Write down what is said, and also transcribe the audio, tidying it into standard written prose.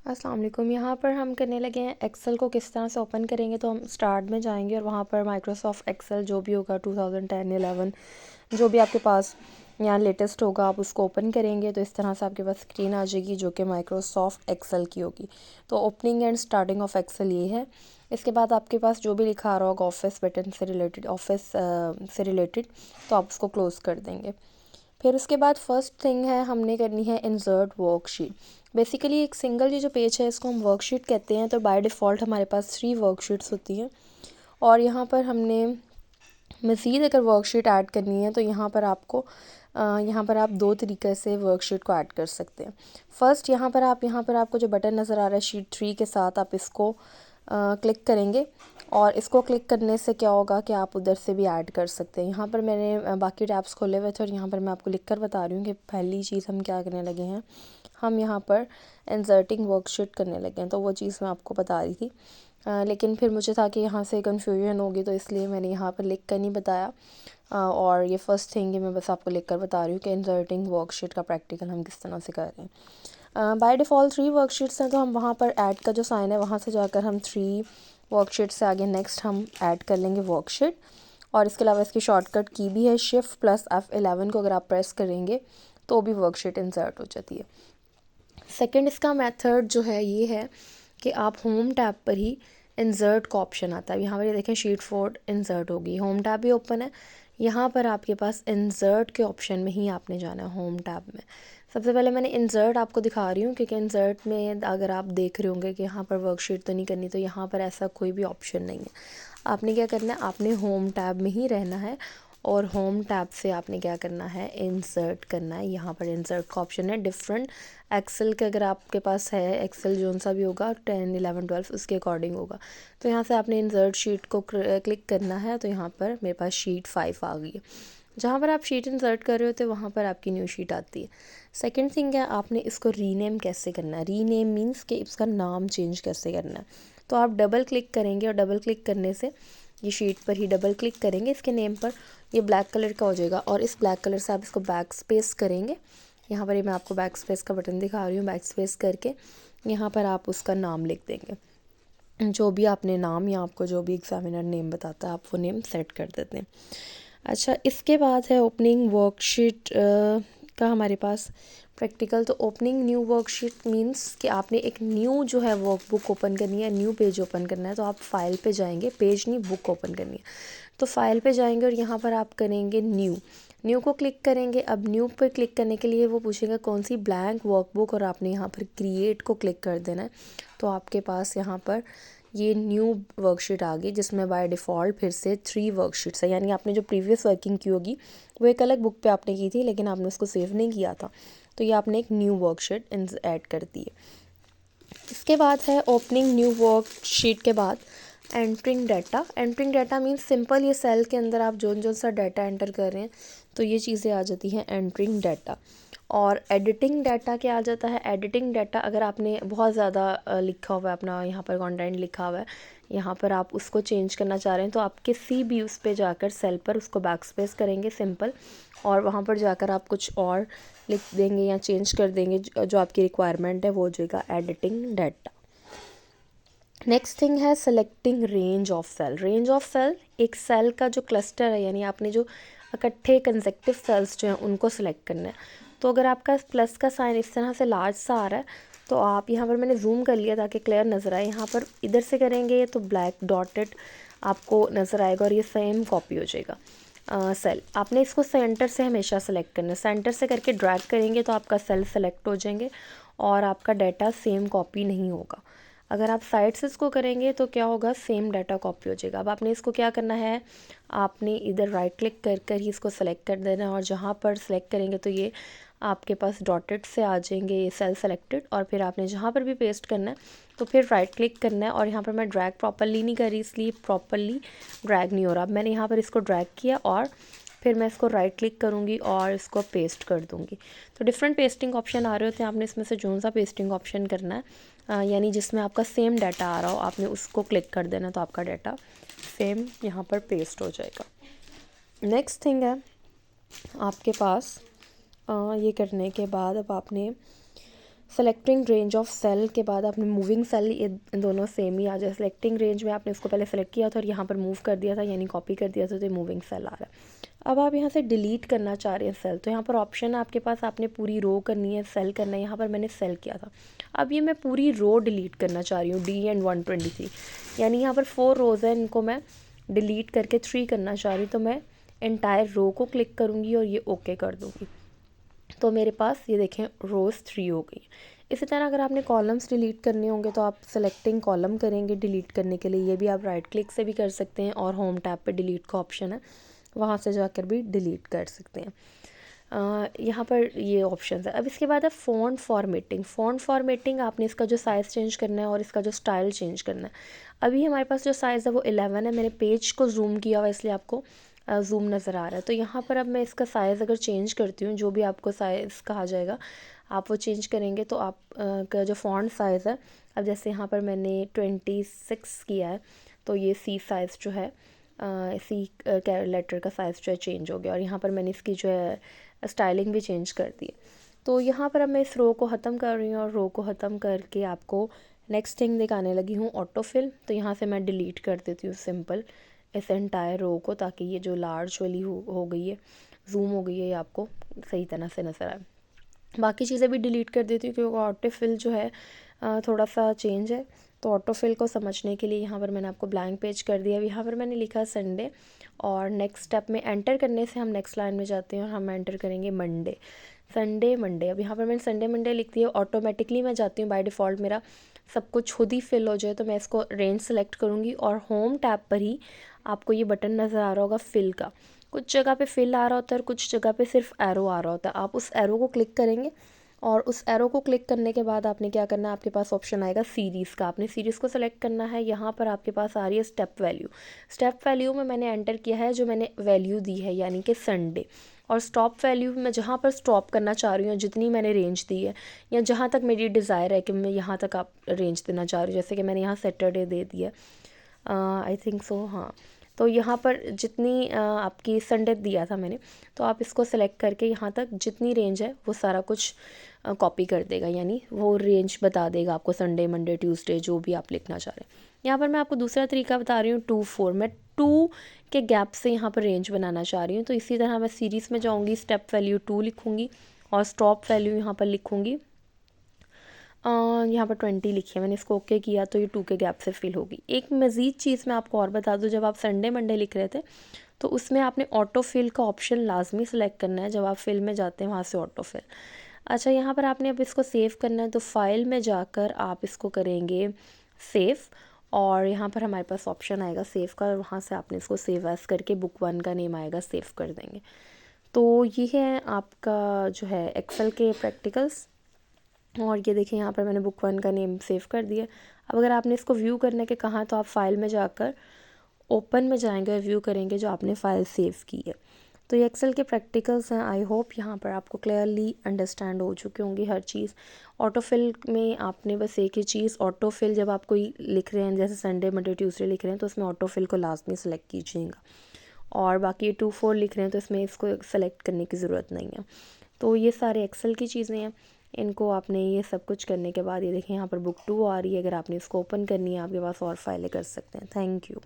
अस्सलाम वालेकुम। यहाँ पर हम करने लगे हैं एक्सेल को किस तरह से ओपन करेंगे। तो हम स्टार्ट में जाएंगे और वहाँ पर माइक्रोसॉफ्ट एक्सेल जो भी होगा 2010 11 जो भी आपके पास यहाँ लेटेस्ट होगा आप उसको ओपन करेंगे। तो इस तरह से आपके पास स्क्रीन आ जाएगी जो कि माइक्रोसॉफ्ट एक्सेल की होगी। तो opening and starting of excel ये है। इसके बाद आपके पास जो भी लिखा आ रहा होगा ऑफिस बटन से रिलेटेड, ऑफिस से रिलेटेड, तो आप उसको क्लोज़ कर देंगे। फिर उसके बाद फर्स्ट थिंग है हमने करनी है इंसर्ट वर्कशीट। बेसिकली एक सिंगल ये जो पेज है इसको हम वर्कशीट कहते हैं। तो बाय डिफ़ॉल्ट हमारे पास 3 वर्कशीट्स होती हैं और यहाँ पर हमने मज़ीद अगर वर्कशीट ऐड करनी है तो यहाँ पर आप 2 तरीके से वर्कशीट को ऐड कर सकते हैं। फर्स्ट यहाँ पर आपको जो बटन नज़र आ रहा है शीट 3 के साथ, आप इसको क्लिक करेंगे और इसको क्लिक करने से क्या होगा कि आप उधर से भी ऐड कर सकते हैं। यहाँ पर मैंने बाकी टैब्स खोले हुए थे और यहाँ पर मैं आपको लिख कर बता रही हूँ कि पहली चीज़ हम क्या करने लगे हैं। हम यहाँ पर इंसर्टिंग वर्कशीट करने लगे हैं, तो वो चीज़ मैं आपको बता रही थी। लेकिन फिर मुझे था कि यहाँ से कन्फ्यूजन होगी तो इसलिए मैंने यहाँ पर लिख कर नहीं बताया। और ये फ़र्स्ट थिंग है, मैं बस आपको लिख कर बता रही हूँ कि इंसर्टिंग वर्कशीट का प्रैक्टिकल हम किस तरह से कर रहे हैं। बाय डिफ़ॉल्ट 3 वर्कशीट्स हैं, तो हम वहाँ पर ऐड का जो साइन है वहाँ से जाकर हम 3 वर्कशीट से आगे नेक्स्ट हम ऐड कर लेंगे वर्कशीट। और इसके अलावा इसकी शॉर्टकट की भी है शिफ्ट प्लस F11 को अगर आप प्रेस करेंगे तो भी वर्कशीट इंसर्ट हो जाती है। सेकंड इसका मेथड जो है ये है कि आप होम टैब पर ही इंसर्ट का ऑप्शन आता है। यहाँ पर ये देखें शीट 4 इंसर्ट होगी, होम टैब भी ओपन है। यहाँ पर आपके पास इंसर्ट के ऑप्शन में ही आपने जाना है होम टैब में। सबसे पहले मैंने इंसर्ट आपको दिखा रही हूँ क्योंकि इंसर्ट में अगर आप देख रहे होंगे कि यहाँ पर वर्कशीट तो नहीं करनी, तो यहाँ पर ऐसा कोई भी ऑप्शन नहीं है। आपने क्या करना है, आपने होम टैब में ही रहना है और होम टैब से आपने क्या करना है, इंसर्ट करना है। यहाँ पर इंसर्ट का ऑप्शन है डिफरेंट एक्सेल के, अगर आपके पास है एक्सेल जोन सा भी होगा 10 11 12 उसके अकॉर्डिंग होगा। तो यहाँ से आपने इंसर्ट शीट को क्लिक करना है। तो यहाँ पर मेरे पास शीट 5 आ गई है। जहाँ पर आप शीट इंसर्ट कर रहे होते वहाँ पर आपकी न्यू शीट आती है। सेकंड थिंग है आपने इसको रीनेम कैसे करना है। रीनेम मीन्स कि इसका नाम चेंज कैसे करना है। तो आप डबल क्लिक करेंगे और डबल क्लिक करने से ये शीट पर ही डबल क्लिक करेंगे इसके नेम पर, ये ब्लैक कलर का हो जाएगा और इस ब्लैक कलर से आप इसको बैक स्पेस करेंगे। यहाँ पर ये मैं आपको बैक स्पेस का बटन दिखा रही हूँ। बैक स्पेस करके यहाँ पर आप उसका नाम लिख देंगे, जो भी आपने नाम या आपको जो भी एग्जामिनर नेम बताता है आप वो नेम सेट कर देते हैं। अच्छा, इसके बाद है ओपनिंग वर्कशीट का हमारे पास प्रैक्टिकल। तो ओपनिंग न्यू वर्कशीट मींस कि आपने एक न्यू जो है वर्कबुक ओपन करनी है, न्यू पेज ओपन करना है। तो आप फाइल पे जाएंगे, पेज नहीं बुक ओपन करनी है। तो फाइल पे जाएंगे और यहाँ पर आप करेंगे न्यू, न्यू को क्लिक करेंगे। अब न्यू पर क्लिक करने के लिए वो पूछेगा कौन सी ब्लैंक वर्कबुक और आपने यहाँ पर क्रिएट को क्लिक कर देना है। तो आपके पास यहाँ पर ये न्यू वर्कशीट आ गई जिसमें बाय डिफ़ॉल्ट फिर से 3 वर्कशीट्स है। यानी आपने जो प्रीवियस वर्किंग की होगी वो एक अलग बुक पे आपने की थी लेकिन आपने उसको सेव नहीं किया था, तो ये आपने एक न्यू वर्कशीट ऐड कर दी है। इसके बाद है ओपनिंग न्यू वर्कशीट के बाद entering data. Entering data means simple ये सेल के अंदर आप जो सा डाटा एंटर कर रहे हैं तो ये चीज़ें आ जाती हैं एंटरिंग डाटा। और एडिटिंग डाटा क्या आ जाता है। एडिटिंग डाटा अगर आपने बहुत ज़्यादा लिखा हुआ है, अपना यहाँ पर कंटेंट लिखा हुआ है, यहाँ पर आप उसको चेंज करना चाह रहे हैं तो आप किसी भी उस पर जाकर सेल पर उसको बैक स्पेस करेंगे सिंपल, और वहाँ पर जाकर आप कुछ और लिख देंगे या चेंज कर देंगे जो आपकी रिक्वायरमेंट है, वो हो जाएगा एडिटिंग डाटा। नेक्स्ट थिंग है selecting range of cell. Range of cell एक सेल का जो क्लस्टर है, यानी आपने जो इकट्ठे कंसेक्टिव सेल्स जो हैं उनको सेलेक्ट करना है। तो अगर आपका प्लस का साइन इस तरह से लार्ज सा आ रहा है तो आप यहाँ पर, मैंने जूम कर लिया ताकि क्लियर नज़र आए, यहाँ पर इधर से करेंगे तो ब्लैक डॉटेड आपको नज़र आएगा और ये सेम कॉपी हो जाएगा सेल। आपने इसको सेंटर से हमेशा सेलेक्ट करना है। सेंटर से करके ड्रैग करेंगे तो आपका सेल सेलेक्ट हो जाएंगे और आपका डाटा सेम कॉपी नहीं होगा। अगर आप साइड से इसको करेंगे तो क्या होगा, सेम डाटा कॉपी हो जाएगा। अब आपने इसको क्या करना है, आपने इधर राइट क्लिक कर कर ही इसको सेलेक्ट कर देना है और जहाँ पर सेलेक्ट करेंगे तो ये आपके पास डॉटेड से आ जाएंगे ये सेल सेलेक्टेड। और फिर आपने जहाँ पर भी पेस्ट करना है तो फिर राइट क्लिक करना है। और यहाँ पर मैं ड्रैग प्रॉपरली नहीं कर रही इसलिए प्रॉपरली ड्रैग नहीं हो रहा। अब मैंने यहाँ पर इसको ड्रैग किया और फिर मैं इसको राइट क्लिक करूँगी और इसको पेस्ट कर दूँगी। तो डिफरेंट पेस्टिंग ऑप्शन आ रहे होते हैं, आपने इसमें से जो सा पेस्टिंग ऑप्शन करना है यानी जिसमें आपका सेम डाटा आ रहा हो आपने उसको क्लिक कर देना, तो आपका डाटा सेम यहाँ पर पेस्ट हो जाएगा। नेक्स्ट थिंग है आपके पास ये करने के बाद अब आपने सेलेक्टिंग रेंज ऑफ सेल के बाद आपने मूविंग सेल, ये दोनों सेम ही आ जाए। सेलेक्टिंग रेंज में आपने इसको पहले सेलेक्ट किया था और यहाँ पर मूव कर दिया था, यानी कॉपी कर दिया था, तो ये मूविंग सेल आ रहा है। अब आप यहाँ से डिलीट करना चाह रहे हैं सेल, तो यहाँ पर ऑप्शन है आपके पास, आपने पूरी रो करनी है, सेल करना है। यहाँ पर मैंने सेल किया था। अब ये मैं पूरी रो डिलीट करना चाह रही हूँ, डी एंड 123, यानी यहाँ पर 4 रोज़ है, इनको मैं डिलीट करके 3 करना चाह रही हूँ। तो मैं एंटायर रो को क्लिक करूँगी और ये ओके कर दूँगी, तो मेरे पास ये देखें रोज़ 3 हो गई। इसी तरह अगर आपने कॉलम्स डिलीट करने होंगे तो आप सेलेक्टिंग कॉलम करेंगे डिलीट करने के लिए। ये भी आप राइट क्लिक से भी कर सकते हैं और होम टैब पे डिलीट का ऑप्शन है, वहाँ से जाकर भी डिलीट कर सकते हैं। यहाँ पर ये ऑप्शन है। अब इसके बाद है फ़ॉन्ट फॉर्मेटिंग। फ़ॉन्ट फॉर्मेटिंग, आपने इसका जो साइज़ चेंज करना है और इसका जो स्टाइल चेंज करना है। अभी हमारे पास जो साइज़ है वो 11 है, मैंने पेज को जूम किया हुआ इसलिए आपको जूम नज़र आ रहा है। तो यहाँ पर अब मैं इसका साइज़ अगर चेंज करती हूँ, जो भी आपको साइज़ कहा जाएगा आप वो चेंज करेंगे, तो आप का जो फ़ॉन्ट साइज़ है, अब जैसे यहाँ पर मैंने 26 किया है, तो ये सी साइज़ जो है, सी लेटर का साइज़ जो है चेंज हो गया। और यहाँ पर मैंने इसकी जो है स्टाइलिंग भी चेंज कर दी है। तो यहाँ पर अब मैं इस रो को ख़त्म कर रही हूँ और रो को ख़त्म करके आपको नेक्स्ट थिंग दिखाने लगी हूँ, ऑटो फिल। तो यहाँ से मैं डिलीट कर देती हूँ सिंपल इस एंटायर रो को, ताकि ये जो लार्ज वाली हो गई है, जूम हो गई है, ये आपको सही तरह से नज़र आए। बाकी चीज़ें भी डिलीट कर देती हूँ क्योंकि ऑटो फिल जो है थोड़ा सा चेंज है। तो ऑटो फिल को समझने के लिए यहाँ पर मैंने आपको ब्लैंक पेज कर दिया। अब यहाँ पर मैंने लिखा है संडे, और नेक्स्ट स्टेप में एंटर करने से हम नेक्स्ट लाइन में जाते हैं और हम एंटर करेंगे मंडे, संडे मंडे। अब यहाँ पर मैंने संडे मंडे लिख दिया। ऑटोमेटिकली मैं जाती हूँ, बाय डिफ़ॉल्ट मेरा सब कुछ खुद ही फिल हो जाए, तो मैं इसको रेंज सेलेक्ट करूँगी और होम टैब पर ही आपको ये बटन नज़र आ रहा होगा फिल का। कुछ जगह पे फिल आ रहा होता है और कुछ जगह पे सिर्फ एरो आ रहा होता है। आप उस एरो को क्लिक करेंगे और उस एरो को क्लिक करने के बाद आपने क्या करना है, आपके पास ऑप्शन आएगा सीरीज़ का, आपने सीरीज़ को सेलेक्ट करना है। यहाँ पर आपके पास आ रही है स्टेप वैल्यू। स्टेप वैल्यू में मैंने एंटर किया है जो मैंने वैल्यू दी है, यानी कि संडे। और स्टॉप वैल्यू में जहाँ पर स्टॉप करना चाह रही हूँ, जितनी मैंने रेंज दी है या जहाँ तक मेरी डिज़ायर है कि मैं यहाँ तक आप रेंज देना चाह रही हूँ, जैसे कि मैंने यहाँ सैटरडे दे दिया, आई थिंक सो, हाँ। तो यहाँ पर जितनी आपकी संडे दिया था मैंने, तो आप इसको सेलेक्ट करके यहाँ तक जितनी रेंज है वो सारा कुछ कॉपी कर देगा, यानी वो रेंज बता देगा आपको, संडे मंडे ट्यूसडे जो भी आप लिखना चाह रहे हैं। यहाँ पर मैं आपको दूसरा तरीका बता रही हूँ, 2 4। मैं 2 के गैप से यहाँ पर रेंज बनाना चाह रही हूँ। तो इसी तरह मैं सीरीज़ में जाऊँगी, स्टेप वैल्यू 2 लिखूँगी और स्टॉप वैल्यू यहाँ पर लिखूँगी, यहाँ पर 20 लिखी है मैंने, इसको ओके किया तो ये 2 के गैप से फिल होगी। एक मज़ीद चीज़ मैं आपको और बता दूँ, जब आप संडे मंडे लिख रहे थे तो उसमें आपने ऑटो फिल का ऑप्शन लाजमी सेलेक्ट करना है। जब आप फिल में जाते हैं वहाँ से ऑटो फिल। अच्छा, यहाँ पर आपने अब इसको सेव करना है, तो फाइल में जाकर आप इसको करेंगे सेव, और यहाँ पर हमारे पास ऑप्शन आएगा सेव का, और वहाँ से आपने इसको सेव एस करके बुक 1 का नेम आएगा, सेव कर देंगे। तो ये है आपका जो है एक्सेल के प्रैक्टिकल्स। और ये देखिए यहाँ पर मैंने बुक 1 का नेम सेव कर दिया। अब अगर आपने इसको व्यू करने के कहा तो आप फाइल में जाकर ओपन में जाएंगे और व्यू करेंगे जो आपने फ़ाइल सेव की है। तो ये एक्सेल के प्रैक्टिकल्स हैं। आई होप यहाँ पर आपको क्लियरली अंडरस्टैंड हो चुकी होंगी हर चीज़। ऑटो फिल में आपने बस एक ही चीज़, ऑटो फिल जब आप कोई लिख रहे हैं, जैसे संडे मंडे ट्यूसडे लिख रहे हैं, तो उसमें ऑटो फिल को लाजमी सेलेक्ट कीजिएगा। और बाकी 2 4 लिख रहे हैं तो इसमें इसको सेलेक्ट करने की ज़रूरत नहीं है। तो ये सारे एक्सेल की चीज़ें हैं। इनको आपने ये सब कुछ करने के बाद ये देखें यहाँ पर बुक 2 आ रही है। अगर आपने इसको ओपन करनी है, आपके पास और फाइलें कर सकते हैं। Thank you.